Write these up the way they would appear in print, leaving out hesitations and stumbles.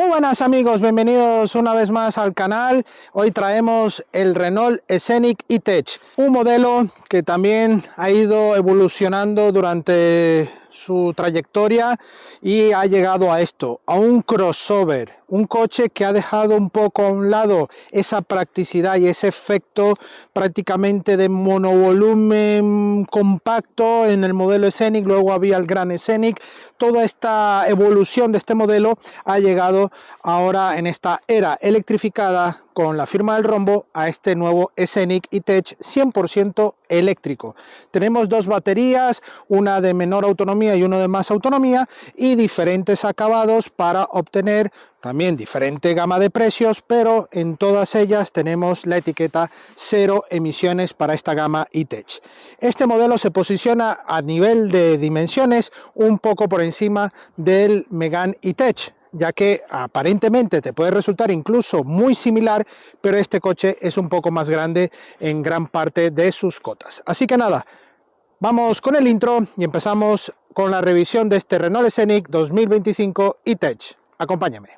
Muy buenas amigos, bienvenidos una vez más al canal. Hoy traemos el Renault Scenic E-Tech, un modelo que también ha ido evolucionando durante su trayectoria y ha llegado a esto, a un crossover, un coche que ha dejado un poco a un lado esa practicidad y ese efecto prácticamente de monovolumen compacto en el modelo Scenic. Luego había el Gran Scenic. Toda esta evolución de este modelo ha llegado ahora en esta era electrificada con la firma del rombo a este nuevo Scenic E-Tech 100% eléctrico. Tenemos dos baterías, una de menor autonomía y una de más autonomía, y diferentes acabados para obtener también diferente gama de precios, pero en todas ellas tenemos la etiqueta cero emisiones para esta gama E-Tech. Este modelo se posiciona a nivel de dimensiones un poco por encima del Megane E-Tech, ya que aparentemente te puede resultar incluso muy similar, pero este coche es un poco más grande en gran parte de sus cotas. Así que nada, vamos con el intro y empezamos con la revisión de este Renault Scenic 2025 E-Tech. Acompáñame.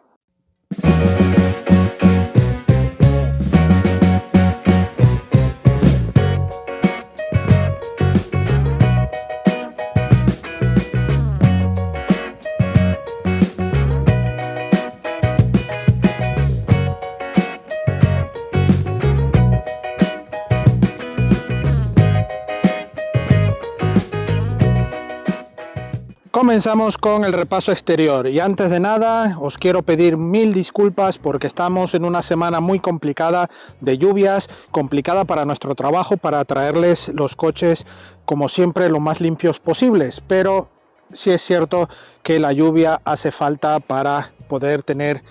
Comenzamos con el repaso exterior y antes de nada os quiero pedir mil disculpas porque estamos en una semana muy complicada de lluvias, complicada para nuestro trabajo, para traerles los coches como siempre lo más limpios posibles, pero sí es cierto que la lluvia hace falta para poder tener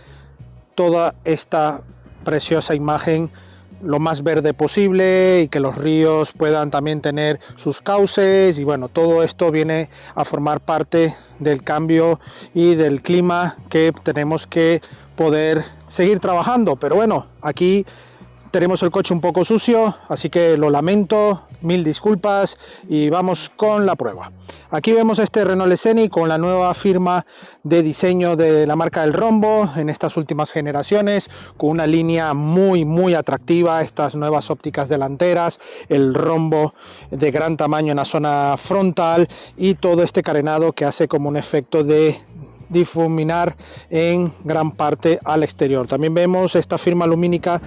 toda esta preciosa imagen lo más verde posible y que los ríos puedan también tener sus cauces, y bueno, todo esto viene a formar parte del cambio y del clima que tenemos que poder seguir trabajando. Pero bueno, aquí tenemos el coche un poco sucio, así que lo lamento, mil disculpas y vamos con la prueba. Aquí vemos este Renault Scenic con la nueva firma de diseño de la marca del rombo en estas últimas generaciones, con una línea muy atractiva, estas nuevas ópticas delanteras, el rombo de gran tamaño en la zona frontal y todo este carenado que hace como un efecto de difuminar en gran parte al exterior. También vemos esta firma lumínica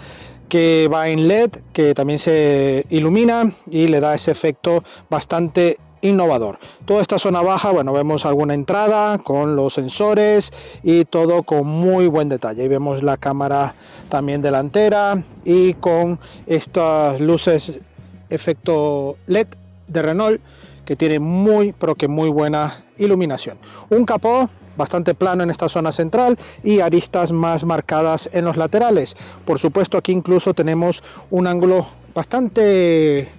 que va en LED, que también se ilumina y le da ese efecto bastante innovador. Toda esta zona baja, bueno, vemos alguna entrada con los sensores y todo con muy buen detalle. Ahí vemos la cámara también delantera y con estas luces efecto LED de Renault que tiene muy buena iluminación. Un capó bastante plano en esta zona central y aristas más marcadas en los laterales. Por supuesto, aquí incluso tenemos un ángulo bastante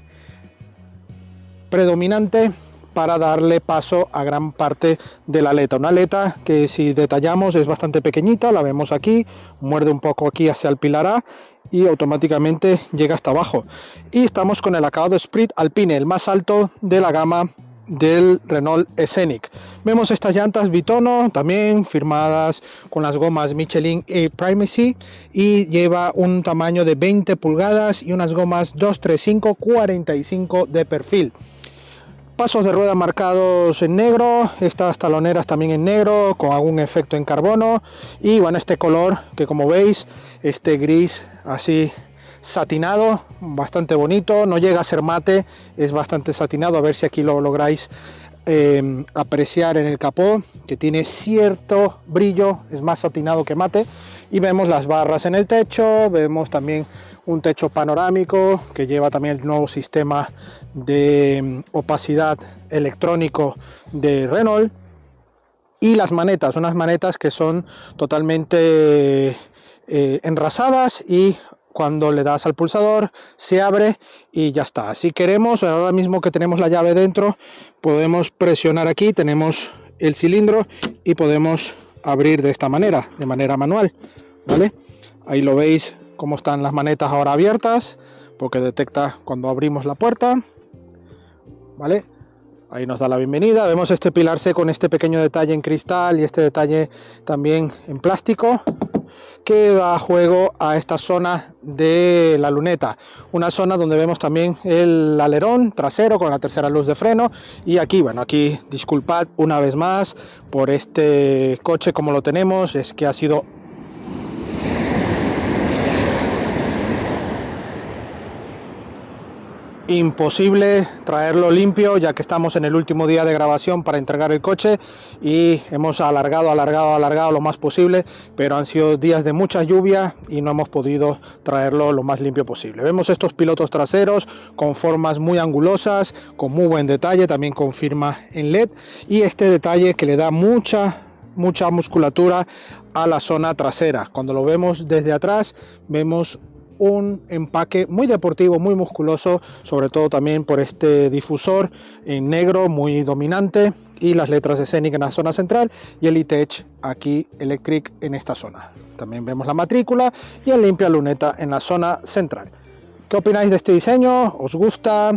predominante para darle paso a gran parte de la aleta. Una aleta que, si detallamos, es bastante pequeñita, la vemos aquí, muerde un poco aquí hacia el pilar A y automáticamente llega hasta abajo. Y estamos con el acabado Esprit Alpine, el más alto de la gama del Renault Scenic. Vemos estas llantas bitono también firmadas con las gomas Michelin y Primacy y lleva un tamaño de 20 pulgadas y unas gomas 235/45 de perfil. Pasos de rueda marcados en negro, estas taloneras también en negro con algún efecto en carbono y bueno, este color que, como veis, este gris así satinado, bastante bonito, no llega a ser mate, es bastante satinado. A ver si aquí lo lográis apreciar en el capó, que tiene cierto brillo, es más satinado que mate. Y vemos las barras en el techo, vemos también un techo panorámico que lleva también el nuevo sistema de opacidad electrónico de Renault, y las manetas, unas manetas que son totalmente enrasadas y cuando le das al pulsador se abre y ya está. Si queremos, ahora mismo que tenemos la llave dentro, podemos presionar aquí, tenemos el cilindro y podemos abrir de esta manera, de manera manual, ¿vale? Ahí lo veis cómo están las manetas ahora abiertas, porque detecta cuando abrimos la puerta, ¿vale? Ahí nos da la bienvenida. Vemos este pilar C con este pequeño detalle en cristal y este detalle también en plástico, que da juego a esta zona de la luneta, una zona donde vemos también el alerón trasero con la tercera luz de freno. Y aquí, bueno, aquí disculpad una vez más por este coche como lo tenemos, es que ha sido imposible traerlo limpio, ya que estamos en el último día de grabación para entregar el coche y hemos alargado lo más posible, pero han sido días de mucha lluvia y no hemos podido traerlo lo más limpio posible. Vemos estos pilotos traseros con formas muy angulosas, con muy buen detalle, también con firma en LED, y este detalle que le da mucha musculatura a la zona trasera. Cuando lo vemos desde atrás vemos un empaque muy deportivo, muy musculoso, sobre todo también por este difusor en negro muy dominante y las letras de Scenic en la zona central y el E-Tech aquí Electric en esta zona. También vemos la matrícula y el limpia luneta en la zona central. ¿Qué opináis de este diseño? ¿Os gusta?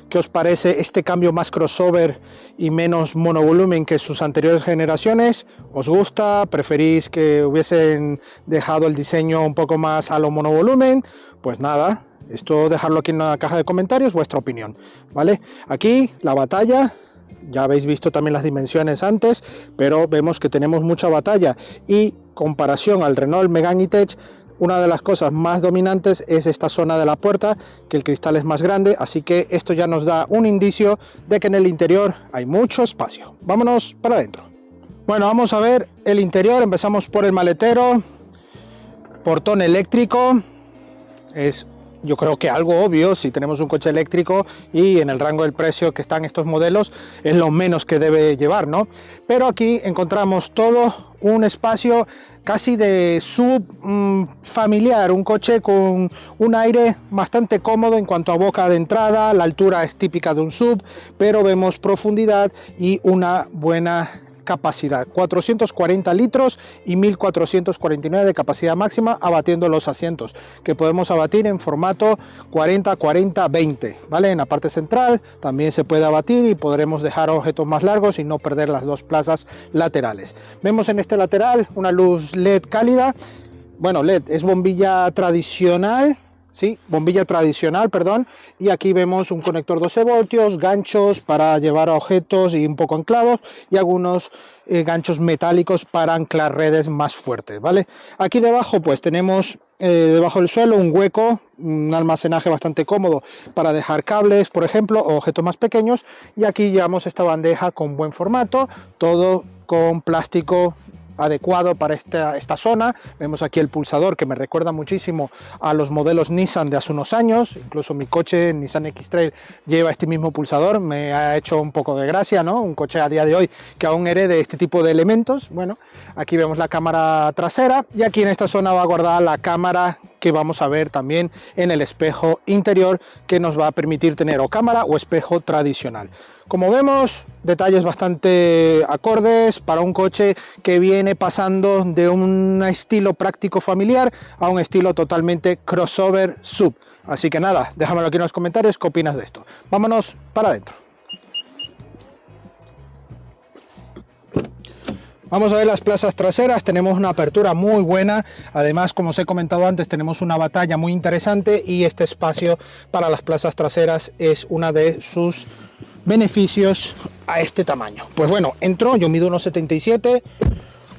¿Qué os parece este cambio más crossover y menos monovolumen que sus anteriores generaciones? ¿Os gusta? ¿Preferís que hubiesen dejado el diseño un poco más a lo monovolumen? Pues nada, esto dejarlo aquí en la caja de comentarios, vuestra opinión, ¿vale? Aquí la batalla, ya habéis visto también las dimensiones antes, pero vemos que tenemos mucha batalla y comparación al Renault Megane E-Tech, una de las cosas más dominantes es esta zona de la puerta, que el cristal es más grande, así que esto ya nos da un indicio de que en el interior hay mucho espacio. Vámonos para adentro. Bueno, vamos a ver el interior. Empezamos por el maletero, portón eléctrico. Es, yo creo que algo obvio si tenemos un coche eléctrico y en el rango del precio que están estos modelos es lo menos que debe llevar, ¿no? Pero aquí encontramos todo un espacio casi de sub familiar, un coche con un aire bastante cómodo en cuanto a boca de entrada. La altura es típica de un sub, pero vemos profundidad y una buena capacidad, 440 litros y 1449 de capacidad máxima, abatiendo los asientos que podemos abatir en formato 40-40-20, ¿vale? En la parte central también se puede abatir y podremos dejar objetos más largos y no perder las dos plazas laterales. Vemos en este lateral una luz LED cálida, bueno, LED es bombilla tradicional. Sí, bombilla tradicional, perdón, y aquí vemos un conector 12 voltios, ganchos para llevar a objetos y un poco anclados y algunos ganchos metálicos para anclar redes más fuertes, ¿vale? Aquí debajo pues tenemos debajo del suelo un hueco, un almacenaje bastante cómodo para dejar cables, por ejemplo, o objetos más pequeños, y aquí llevamos esta bandeja con buen formato, todo con plástico adecuado para esta zona. Vemos aquí el pulsador que me recuerda muchísimo a los modelos Nissan de hace unos años, incluso mi coche Nissan X-Trail lleva este mismo pulsador, me ha hecho un poco de gracia, ¿no? Un coche a día de hoy que aún herede este tipo de elementos. Bueno, aquí vemos la cámara trasera y aquí en esta zona va guardada la cámara que vamos a ver también en el espejo interior, que nos va a permitir tener o cámara o espejo tradicional. Como vemos, detalles bastante acordes para un coche que viene pasando de un estilo práctico familiar a un estilo totalmente crossover sub. Así que nada, déjamelo aquí en los comentarios qué opinas de esto. Vámonos para adentro. Vamos a ver las plazas traseras. Tenemos una apertura muy buena, además, como os he comentado antes, tenemos una batalla muy interesante y este espacio para las plazas traseras es una de sus beneficios a este tamaño. Pues bueno, entro, yo mido 1,77,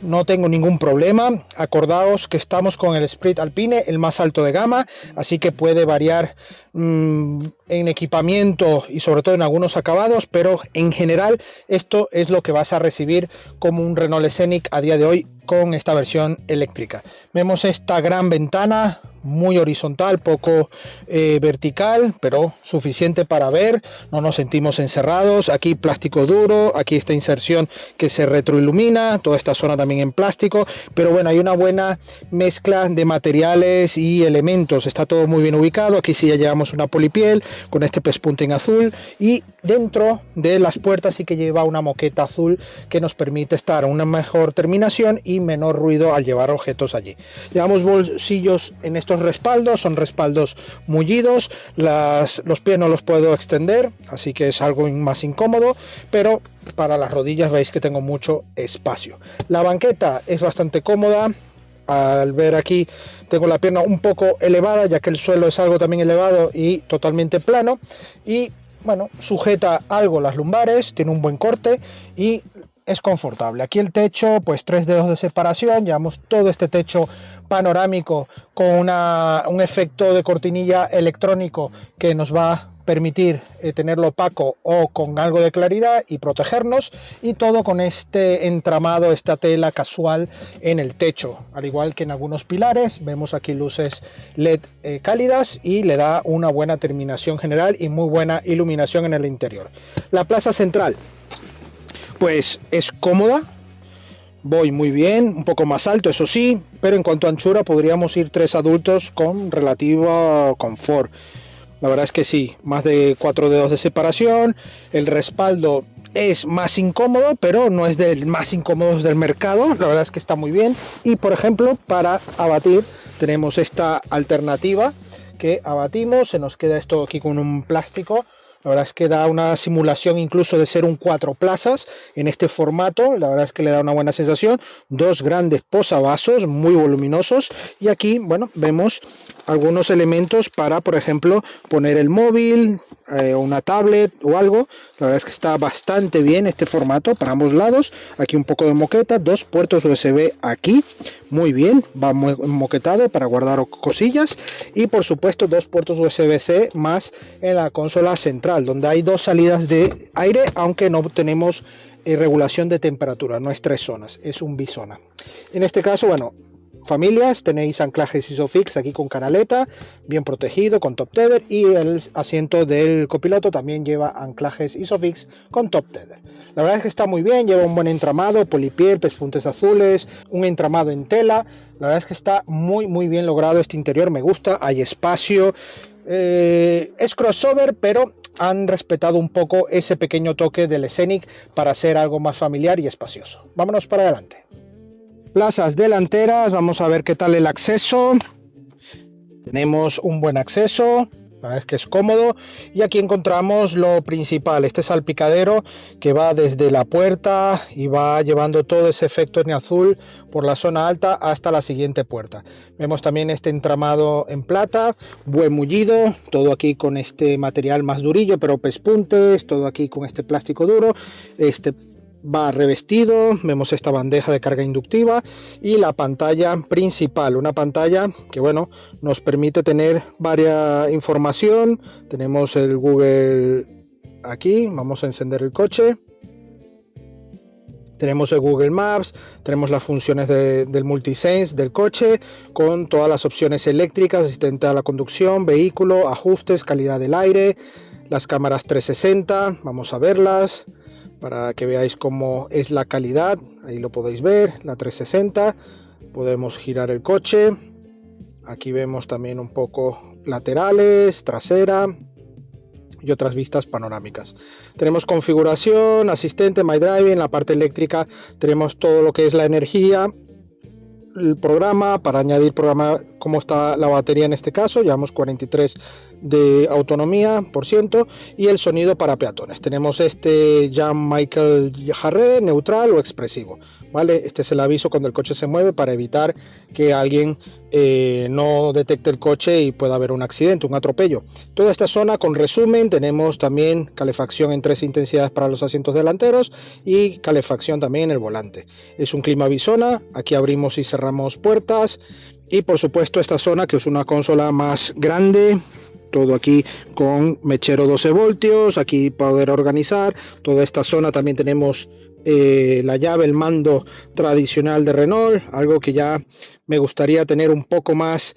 no tengo ningún problema. Acordaos que estamos con el Esprit Alpine, el más alto de gama, así que puede variar en equipamiento y sobre todo en algunos acabados, pero en general esto es lo que vas a recibir como un Renault Scenic a día de hoy con esta versión eléctrica. Vemos esta gran ventana muy horizontal, poco vertical, pero suficiente para ver, no nos sentimos encerrados. Aquí plástico duro, aquí esta inserción que se retroilumina, toda esta zona también en plástico, pero bueno, hay una buena mezcla de materiales y elementos, está todo muy bien ubicado. Aquí sí ya llevamos una polipiel con este pespunte en azul y dentro de las puertas sí que lleva una moqueta azul que nos permite estar a una mejor terminación y menor ruido al llevar objetos allí. Llevamos bolsillos en estos estos respaldos, son respaldos mullidos, los pies no los puedo extender, así que es algo más incómodo, pero para las rodillas veis que tengo mucho espacio. La banqueta es bastante cómoda. Al ver aquí tengo la pierna un poco elevada, ya que el suelo es algo también elevado y totalmente plano, y bueno, sujeta algo las lumbares, tiene un buen corte y es confortable. Aquí el techo, pues 3 dedos de separación, llevamos todo este techo panorámico con un efecto de cortinilla electrónico que nos va a permitir tenerlo opaco o con algo de claridad y protegernos, y todo con este entramado, esta tela casual en el techo, al igual que en algunos pilares. Vemos aquí luces LED cálidas y le da una buena terminación general y muy buena iluminación en el interior. La plaza central pues es cómoda, voy muy bien, un poco más alto eso sí, pero en cuanto a anchura podríamos ir 3 adultos con relativo confort. La verdad es que sí, más de 4 dedos de separación. El respaldo es más incómodo, pero no es del más incómodos del mercado. La verdad es que está muy bien. Y por ejemplo, para abatir tenemos esta alternativa que abatimos. Se nos queda esto aquí con un plástico. La verdad es que da una simulación incluso de ser un 4 plazas en este formato. La verdad es que le da una buena sensación. 2 grandes posavasos muy voluminosos. Y aquí, bueno, vemos algunos elementos para, por ejemplo, poner el móvil, una tablet o algo. La verdad es que está bastante bien este formato para ambos lados. Aquí un poco de moqueta, 2 puertos USB aquí. Muy bien, va muy moquetado para guardar cosillas. Y por supuesto 2 puertos USB-C más en la consola central, donde hay 2 salidas de aire, aunque no tenemos regulación de temperatura. No es 3 zonas, es un bizona. En este caso, bueno, familias, tenéis anclajes ISOFIX aquí con canaleta, bien protegido con top tether, y el asiento del copiloto también lleva anclajes ISOFIX con top tether. La verdad es que está muy bien, lleva un buen entramado, polipiel, pespuntes azules, un entramado en tela. La verdad es que está muy bien logrado este interior, me gusta, hay espacio, es crossover, pero han respetado un poco ese pequeño toque del Scenic para ser algo más familiar y espacioso. Vámonos para adelante. Plazas delanteras, vamos a ver qué tal el acceso. Tenemos un buen acceso, la verdad es que es cómodo, y aquí encontramos lo principal, este salpicadero que va desde la puerta y va llevando todo ese efecto en azul por la zona alta hasta la siguiente puerta. Vemos también este entramado en plata, buen mullido, todo aquí con este material más durillo, pero pespuntes, todo aquí con este plástico duro, va revestido. Vemos esta bandeja de carga inductiva y la pantalla principal, una pantalla que bueno, nos permite tener varias información. Tenemos el Google aquí, vamos a encender el coche. Tenemos el Google Maps, tenemos las funciones del Multisense del coche con todas las opciones eléctricas, asistente a la conducción, vehículo, ajustes, calidad del aire, las cámaras 360, vamos a verlas para que veáis cómo es la calidad. Ahí lo podéis ver, la 360. Podemos girar el coche. Aquí vemos también un poco laterales, trasera y otras vistas panorámicas. Tenemos configuración, asistente, My Driving. En la parte eléctrica tenemos todo lo que es la energía, el programa, para añadir programa, cómo está la batería en este caso, llevamos 43 de autonomía por ciento, y el sonido para peatones. Tenemos este Jan Michael Jarre, neutral o expresivo, ¿vale? Este es el aviso cuando el coche se mueve para evitar que alguien no detecte el coche y pueda haber un accidente, un atropello. Toda esta zona con resumen, tenemos también calefacción en 3 intensidades para los asientos delanteros y calefacción también en el volante. Es un clima bisona, aquí abrimos y cerramos puertas, y por supuesto esta zona que es una consola más grande, todo aquí con mechero 12 voltios, aquí poder organizar. Toda esta zona también tenemos la llave, el mando tradicional de Renault, algo que ya me gustaría tener un poco más,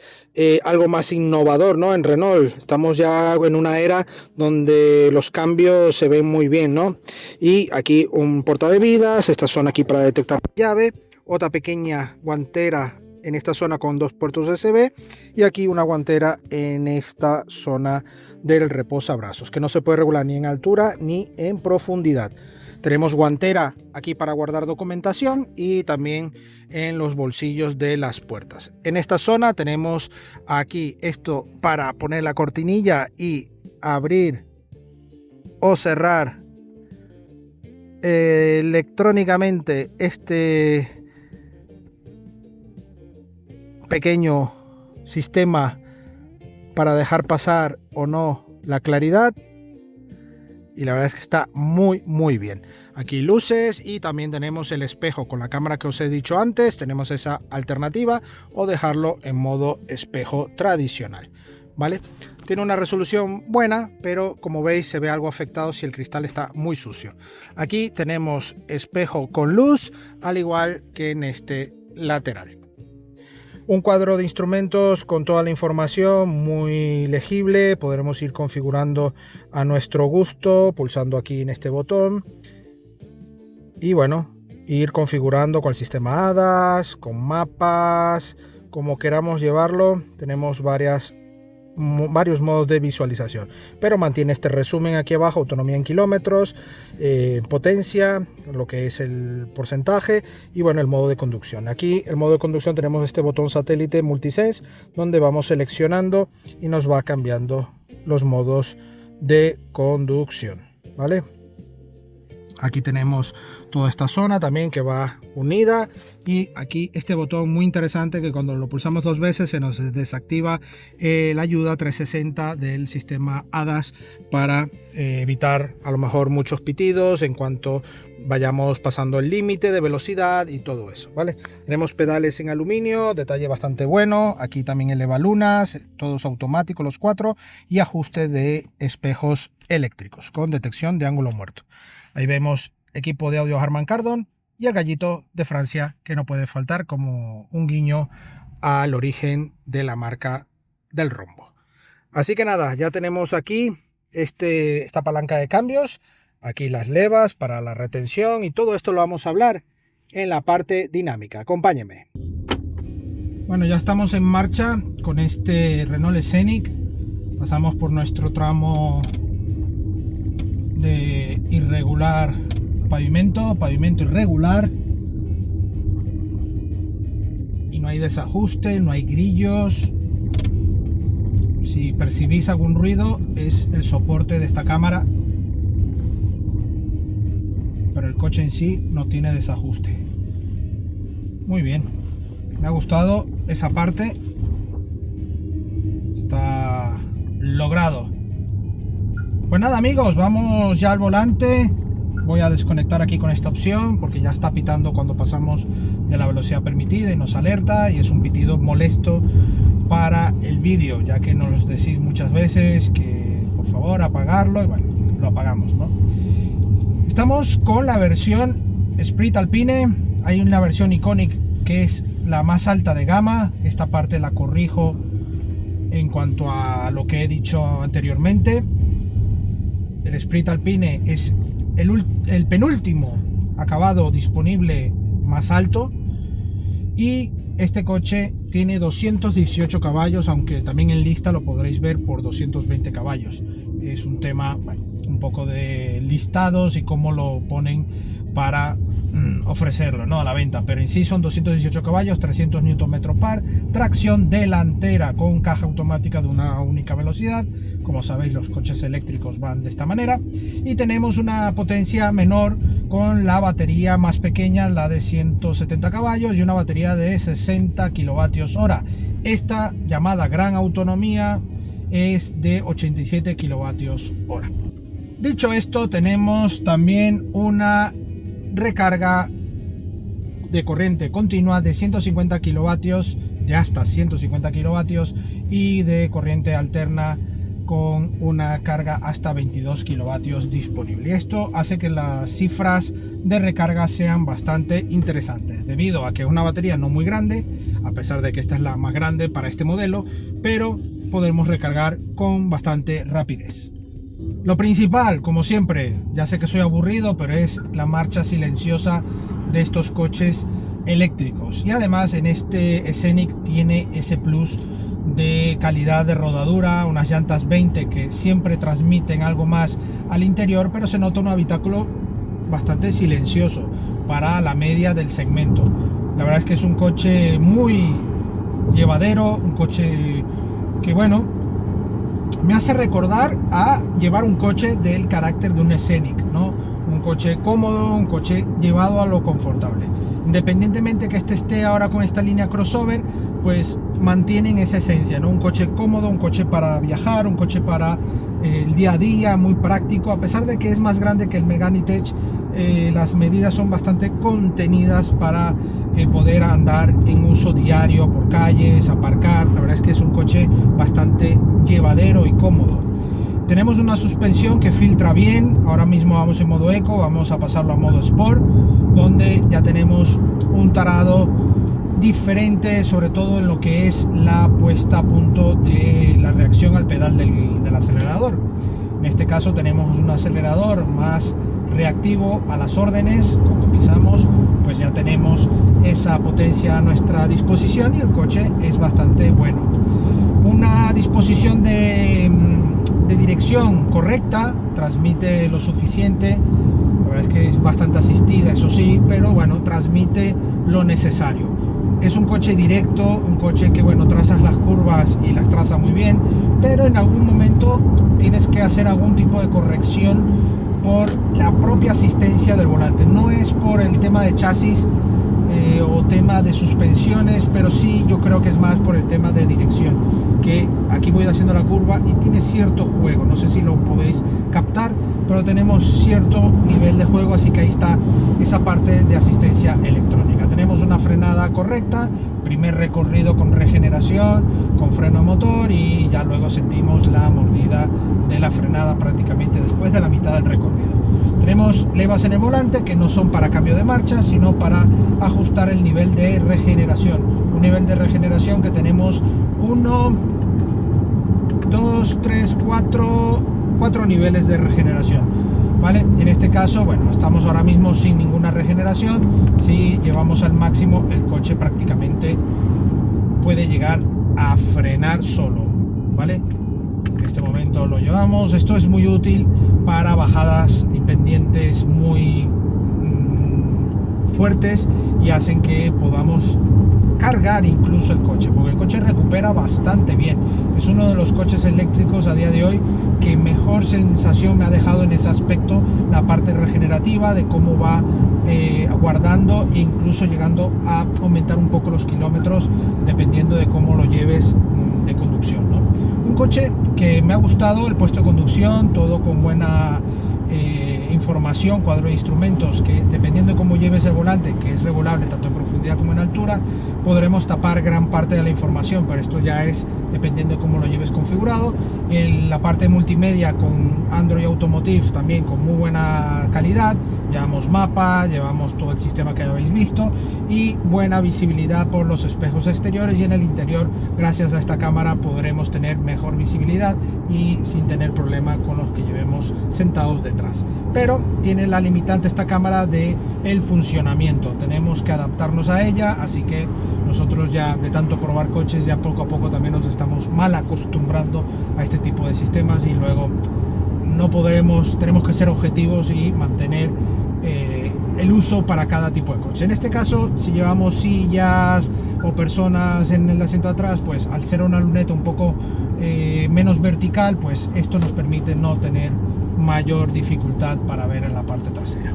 algo más innovador, ¿no? En Renault estamos ya en una era donde los cambios se ven muy bien, ¿no? Y aquí un portabebidas, esta zona aquí para detectar llave, otra pequeña guantera en esta zona con 2 puertos USB, y aquí una guantera en esta zona del reposabrazos, que no se puede regular ni en altura ni en profundidad. Tenemos guantera aquí para guardar documentación y también en los bolsillos de las puertas. En esta zona tenemos aquí esto para poner la cortinilla y abrir o cerrar electrónicamente este pequeño sistema para dejar pasar o no la claridad. Y la verdad es que está muy bien. Aquí luces y también tenemos el espejo con la cámara que os he dicho antes. Tenemos esa alternativa o dejarlo en modo espejo tradicional, ¿vale? Tiene una resolución buena, pero como veis se ve algo afectado si el cristal está muy sucio. Aquí tenemos espejo con luz, al igual que en este lateral. Un cuadro de instrumentos con toda la información muy legible. Podremos ir configurando a nuestro gusto pulsando aquí en este botón. Y bueno, ir configurando con el sistema HADAS, con mapas, como queramos llevarlo. Tenemos varios modos de visualización, pero mantiene este resumen aquí abajo: autonomía en kilómetros, potencia, lo que es el porcentaje, y bueno, el modo de conducción. Aquí el modo de conducción tenemos este botón satélite multisense donde vamos seleccionando y nos va cambiando los modos de conducción, ¿vale? Aquí tenemos toda esta zona también que va unida, y aquí este botón muy interesante que cuando lo pulsamos 2 veces se nos desactiva la ayuda 360 del sistema HADAS para evitar a lo mejor muchos pitidos en cuanto vayamos pasando el límite de velocidad y todo eso, ¿vale? Tenemos pedales en aluminio, detalle bastante bueno. Aquí también elevalunas, todos automáticos los 4, y ajuste de espejos eléctricos con detección de ángulo muerto. Ahí vemos equipo de audio Harman Kardon y el gallito de Francia, que no puede faltar como un guiño al origen de la marca del rombo. Así que nada, ya tenemos aquí esta palanca de cambios, aquí las levas para la retención, y todo esto lo vamos a hablar en la parte dinámica. Acompáñeme. Bueno, ya estamos en marcha con este Renault Scenic. Pasamos por nuestro tramo de irregular pavimento irregular, y no hay desajuste, no hay grillos. Si percibís algún ruido es el soporte de esta cámara, pero el coche en sí no tiene desajuste. Muy bien, me ha gustado esa parte, está logrado. Pues nada amigos, vamos ya al volante. Voy a desconectar aquí con esta opción porque ya está pitando cuando pasamos de la velocidad permitida y nos alerta, y es un pitido molesto para el vídeo, ya que nos decís muchas veces que por favor apagarlo, y bueno, lo apagamos, ¿no? Estamos con la versión Sprint Alpine. Hay una versión Iconic que es la más alta de gama. Esta parte la corrijo en cuanto a lo que he dicho anteriormente. El Sprint Alpine es el penúltimo acabado disponible más alto, y este coche tiene 218 caballos, aunque también en lista lo podréis ver por 220 caballos. Es un tema, bueno, un poco de listados y cómo lo ponen para ofrecerlo, ¿no?, a la venta, pero en sí son 218 caballos, 300 Nm par, tracción delantera con caja automática de una única velocidad. Como sabéis, los coches eléctricos van de esta manera, y tenemos una potencia menor con la batería más pequeña, la de 170 caballos, y una batería de 60 kWh. Esta llamada gran autonomía es de 87 kWh. Dicho esto, tenemos también una recarga de corriente continua de 150 kilovatios, de hasta 150 kilovatios, y de corriente alterna con una carga hasta 22 kilovatios disponible. Y esto hace que las cifras de recarga sean bastante interesantes, debido a que es una batería no muy grande, a pesar de que esta es la más grande para este modelo, pero podemos recargar con bastante rapidez. Lo principal, como siempre, ya sé que soy aburrido, pero es la marcha silenciosa de estos coches eléctricos, y además en este Scenic tiene ese plus de calidad de rodadura, unas llantas 20 que siempre transmiten algo más al interior, pero se nota un habitáculo bastante silencioso para la media del segmento. La verdad es que es un coche muy llevadero, un coche que, bueno, me hace recordar a llevar un coche del carácter de un Scenic, ¿no? Un coche cómodo, un coche llevado a lo confortable. Independientemente que esté ahora con esta línea crossover, pues mantienen esa esencia, ¿no? Un coche cómodo, un coche para viajar, un coche para el día a día, muy práctico. A pesar de que es más grande que el Megane Tech, las medidas son bastante contenidas para poder andar en uso diario por calles, aparcar. La verdad es que es un coche bastante llevadero y cómodo. Tenemos una suspensión que filtra bien. Ahora mismo vamos en modo eco, vamos a pasarlo a modo sport, donde ya tenemos un tarado diferente, sobre todo en lo que es la puesta a punto de la reacción al pedal del acelerador. En este caso tenemos un acelerador más reactivo a las órdenes. Cuando pisamos, pues ya tenemos esa potencia a nuestra disposición y el coche es bastante bueno. Una disposición de dirección correcta, transmite lo suficiente. La verdad es que es bastante asistida, eso sí, pero bueno, transmite lo necesario. Es un coche directo, un coche que, bueno, trazas las curvas y las traza muy bien, pero en algún momento tienes que hacer algún tipo de corrección por la propia asistencia del volante. No es por el tema de chasis o tema de suspensiones, pero sí yo creo que es más por el tema de dirección, que aquí voy haciendo la curva y tiene cierto juego. No sé si lo podéis captar, pero tenemos cierto nivel de juego, así que ahí está esa parte de asistencia electrónica. Tenemos una frenada correcta, primer recorrido con regeneración, con freno a motor, y ya luego sentimos la mordida de la frenada prácticamente después de la mitad del recorrido. Tenemos levas en el volante que no son para cambio de marcha, sino para ajustar el nivel de regeneración. Un nivel de regeneración que tenemos 1, 2, 3, 4 niveles de regeneración, ¿vale? En este caso, bueno, estamos ahora mismo sin ninguna regeneración. Si llevamos al máximo, el coche prácticamente puede llegar a frenar solo, ¿vale? En este momento lo llevamos. Esto es muy útil para bajadas y pendientes muy fuertes y hacen que podamos cargar incluso el coche, porque el coche recupera bastante bien. Es uno de los coches eléctricos a día de hoy que mejor sensación me ha dejado en ese aspecto, la parte regenerativa de cómo va guardando e incluso llegando a aumentar un poco los kilómetros dependiendo de cómo lo lleves de conducción, ¿no? Un coche que me ha gustado, el puesto de conducción, todo con buena información, cuadro de instrumentos, que dependiendo de cómo lleves el volante, que es regulable tanto en profundidad como en altura, podremos tapar gran parte de la información, pero esto ya es dependiendo de cómo lo lleves configurado. En la parte de multimedia con Android Automotive también con muy buena calidad, llevamos mapa, llevamos todo el sistema que habéis visto y buena visibilidad por los espejos exteriores, y en el interior, gracias a esta cámara, podremos tener mejor visibilidad y sin tener problema con los que llevemos sentados detrás. Pero tiene la limitante esta cámara de el funcionamiento, tenemos que adaptarnos a ella, así que nosotros ya de tanto probar coches ya poco a poco también nos estamos mal acostumbrando a este tipo de sistemas, y luego no podremos, tenemos que ser objetivos y mantener el uso para cada tipo de coche. En este caso, si llevamos sillas o personas en el asiento de atrás, pues al ser una luneta un poco menos vertical, pues esto nos permite no tener mayor dificultad para ver en la parte trasera.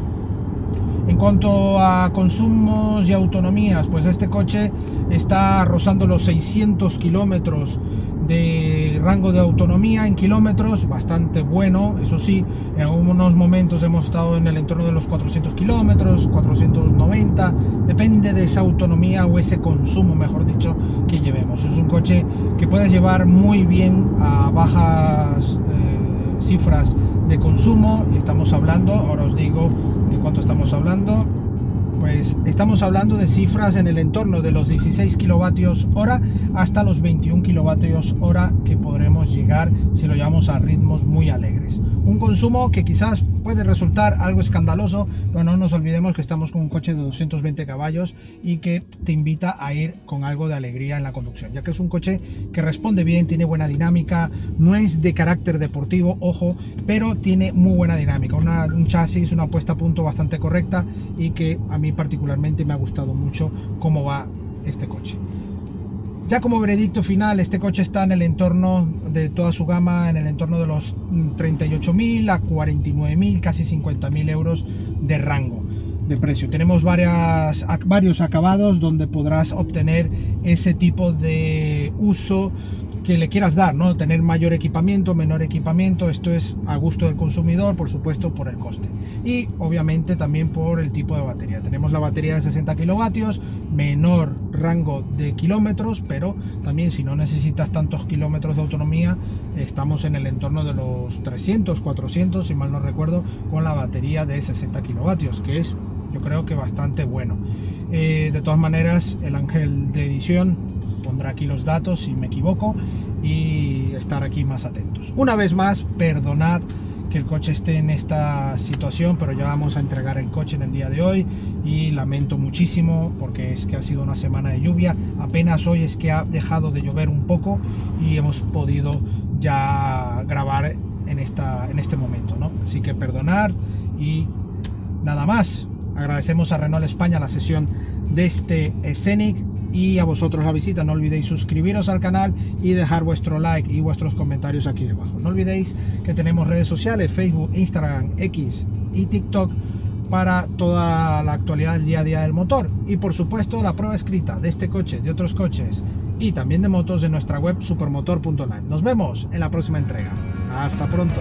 En cuanto a consumos y autonomías, pues este coche está rozando los 600 kilómetros de rango de autonomía en kilómetros, bastante bueno. Eso sí, en algunos momentos hemos estado en el entorno de los 400 kilómetros, 490, depende de esa autonomía o ese consumo, mejor dicho, que llevemos. Es un coche que puedes llevar muy bien a bajas cifras de consumo, y estamos hablando, ahora os digo de cuánto estamos hablando, pues estamos hablando de cifras en el entorno de los 16 kilovatios hora hasta los 21 kilovatios hora que podremos llegar si lo llevamos a ritmos muy alegres. Un consumo que quizás puede resultar algo escandaloso, pero no nos olvidemos que estamos con un coche de 220 caballos y que te invita a ir con algo de alegría en la conducción, ya que es un coche que responde bien, tiene buena dinámica, no es de carácter deportivo, ojo, pero tiene muy buena dinámica, un chasis, una puesta a punto bastante correcta y que a mí particularmente me ha gustado mucho cómo va este coche. Ya como veredicto final, este coche está en el entorno de toda su gama, en el entorno de los 38.000 a 49.000, casi 50.000 euros de rango de precio. Tenemos varios acabados donde podrás obtener ese tipo de uso que le quieras dar, ¿no? Tener mayor equipamiento, menor equipamiento, esto es a gusto del consumidor, por supuesto por el coste y obviamente también por el tipo de batería. Tenemos la batería de 60 kilovatios, menor rango de kilómetros, pero también si no necesitas tantos kilómetros de autonomía, estamos en el entorno de los 300, 400, si mal no recuerdo, con la batería de 60 kilovatios, que es, yo creo que bastante bueno. De todas maneras, el ángel de edición pondrá aquí los datos si me equivoco y estar aquí más atentos. Una vez más, perdonad que el coche esté en esta situación, pero ya vamos a entregar el coche en el día de hoy y lamento muchísimo porque es que ha sido una semana de lluvia. Apenas hoy es que ha dejado de llover un poco y hemos podido ya grabar en este momento, ¿no? Así que perdonar y nada más. Agradecemos a Renault España la sesión de este Scenic y a vosotros la visita. No olvidéis suscribiros al canal y dejar vuestro like y vuestros comentarios aquí debajo. No olvidéis que tenemos redes sociales, Facebook, Instagram, X y TikTok para toda la actualidad del día a día del motor y por supuesto la prueba escrita de este coche, de otros coches y también de motos en nuestra web supermotor.online. Nos vemos en la próxima entrega. Hasta pronto.